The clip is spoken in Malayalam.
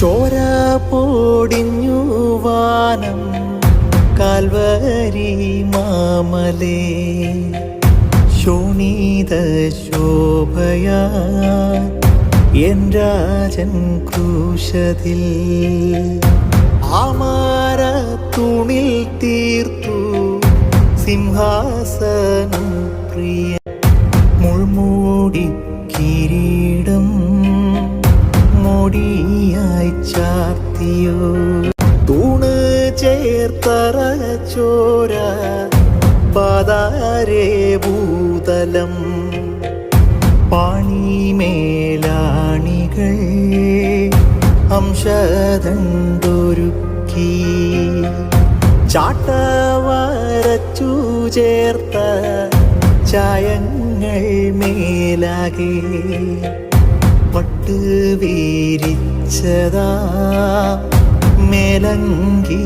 ചോര പൊടിഞ്ഞു വാനം കാൽവരി മാമലേ ശോണിത ശോഭയാ എൻ രാജൻ ക്രൂശതിൽ ആമാര തൂണിൽ തീർത്തു സിംഹാസനം പ്രിയ മുൾമൂടി കിരീടം മോടിയായി ചാർത്തിയോ തൂണ് ചേർത്തറ ചോര പാതാരേ ഭൂതലം പാണിമേലാണികൾ അംശദണ്ഡൊരുക്കി ചാട്ടവരച്ചു ചേർത്ത ചായങ്ങൾ മേലാകെ പട്ട് വീരിച്ചതാ മേലങ്കി